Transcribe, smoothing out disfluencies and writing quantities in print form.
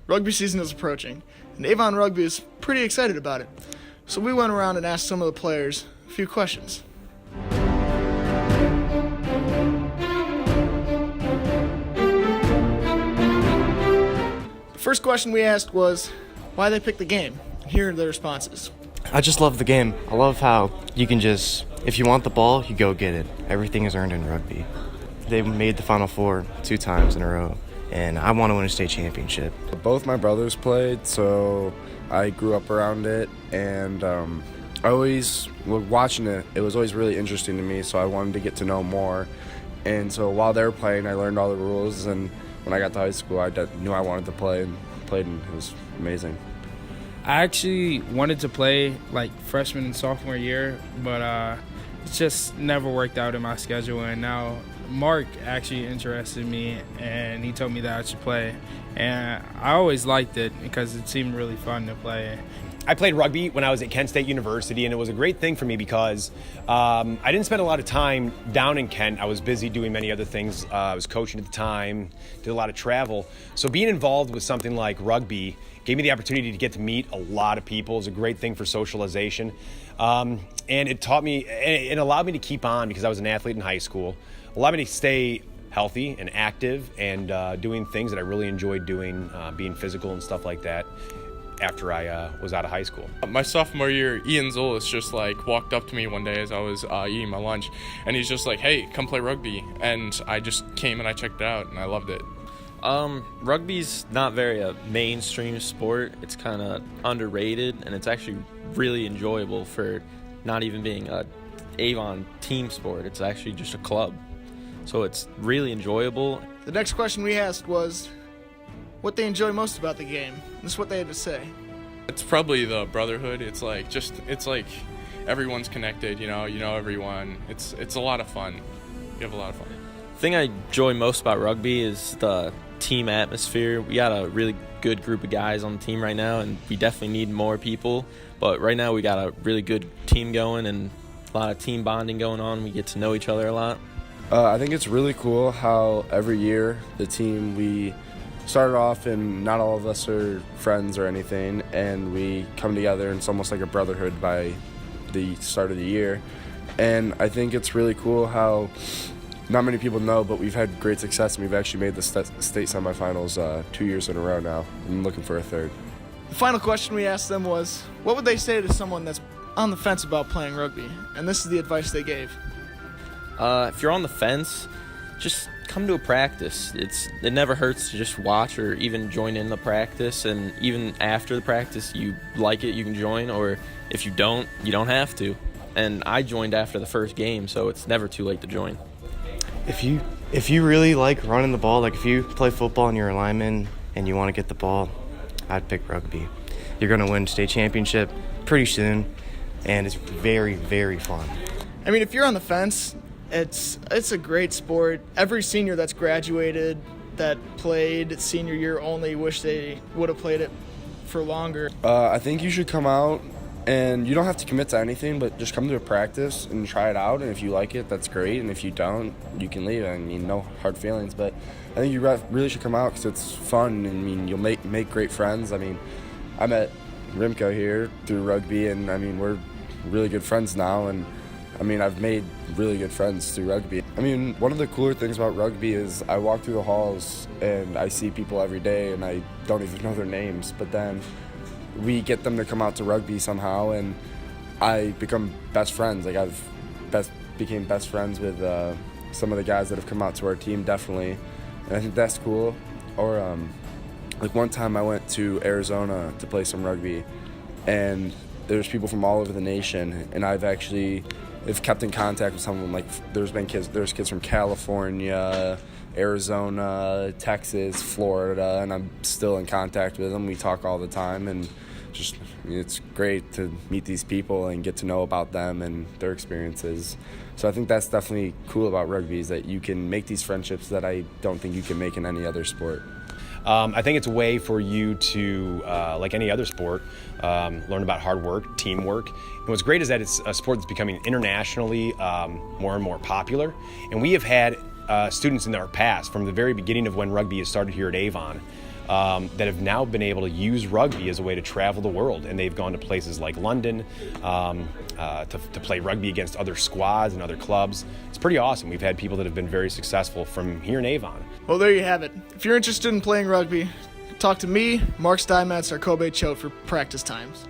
Rugby season is approaching, and Avon Rugby is pretty excited about it. So we went around and asked some of the players a few questions. The first question we asked was why they picked the game. Here are their responses. I just love the game. I love how you can just, if you want the ball, you go get it. Everything is earned in rugby. They made the Final Four 2 times in a row, and I want to win a state championship. Both my brothers played, so I grew up around it, and I always, watching it, it was always really interesting to me, so I wanted to get to know more. And so while they were playing, I learned all the rules, and when I got to high school, I knew I wanted to play, and played, and it was amazing. I actually wanted to play like freshman and sophomore year, but it just never worked out in my schedule. And now Mark actually interested me, and he told me that I should play. And I always liked it because it seemed really fun to play. I played rugby when I was at Kent State University, and it was a great thing for me because I didn't spend a lot of time down in Kent. I was busy doing many other things. I was coaching at the time, did a lot of travel. So being involved with something like rugby gave me the opportunity to get to meet a lot of people. It was a great thing for socialization. And it taught me, it allowed me to keep on because I was an athlete in high school. It allowed me to stay healthy and active and doing things that I really enjoyed doing, being physical and stuff like that after I was out of high school. My sophomore year, Ian Zolis just walked up to me one day as I was eating my lunch, and he's just like, "Hey, come play rugby." And I just came and I checked it out, and I loved it. Rugby's not very a mainstream sport. It's kind of underrated, and it's actually really enjoyable for not even being a Avon team sport. It's actually just a club, so it's really enjoyable. The next question we asked was what they enjoy most about the game. This is what they had to say. It's probably the brotherhood. It's like everyone's connected. You know everyone. It's a lot of fun. You have a lot of fun. The thing I enjoy most about rugby is the team atmosphere. We got a really good group of guys on the team right now, and we definitely need more people. But right now we got a really good team going and a lot of team bonding going on. We get to know each other a lot. I think it's really cool how every year the team, we started off and not all of us are friends or anything, and we come together and it's almost like a brotherhood by the start of the year. And I think it's really cool how not many people know, but we've had great success, and we've actually made the state semifinals 2 years in a row now. I'm looking for a third. The final question we asked them was, what would they say to someone that's on the fence about playing rugby? And this is the advice they gave. If you're on the fence, just come to a practice. It never hurts to just watch or even join in the practice, and even after the practice, you like it, you can join, or if you don't, you don't have to. And I joined after the first game, so it's never too late to join. If you really like running the ball, like if you play football and you're a lineman and you want to get the ball, I'd pick rugby. You're going to win state championship pretty soon, and it's very, very fun. I mean, if you're on the fence, it's a great sport. Every senior that's graduated that played senior year only wish they would have played it for longer. I think you should come out, and you don't have to commit to anything, but just come to a practice and try it out, and if you like it, that's great, and if you don't, you can leave. I mean, no hard feelings, but I think you really should come out because it's fun, and I mean, you'll make great friends. I mean, I met Rimko here through rugby, and I mean, we're really good friends now, and I mean, I've made really good friends through rugby. I mean, one of the cooler things about rugby is I walk through the halls and I see people every day and I don't even know their names, but then we get them to come out to rugby somehow and I become best friends. Like became best friends with some of the guys that have come out to our team, definitely. And I think that's cool. Or like one time I went to Arizona to play some rugby, and there's people from all over the nation, and I've kept in contact with some of them. Like there's kids from California, Arizona, Texas, Florida, and I'm still in contact with them. We talk all the time, and just it's great to meet these people and get to know about them and their experiences. So I think that's definitely cool about rugby, is that you can make these friendships that I don't think you can make in any other sport. I think it's a way for you to, like any other sport, learn about hard work, teamwork. And what's great is that it's a sport that's becoming internationally more and more popular. And we have had students in our past, from the very beginning of when rugby has started here at Avon, that have now been able to use rugby as a way to travel the world, and they've gone to places like London to play rugby against other squads and other clubs. It's pretty awesome. We've had people that have been very successful from here in Avon. Well, there you have it. If you're interested in playing rugby, talk to me, Mark Steinmetz, or Kobe Choate for practice times.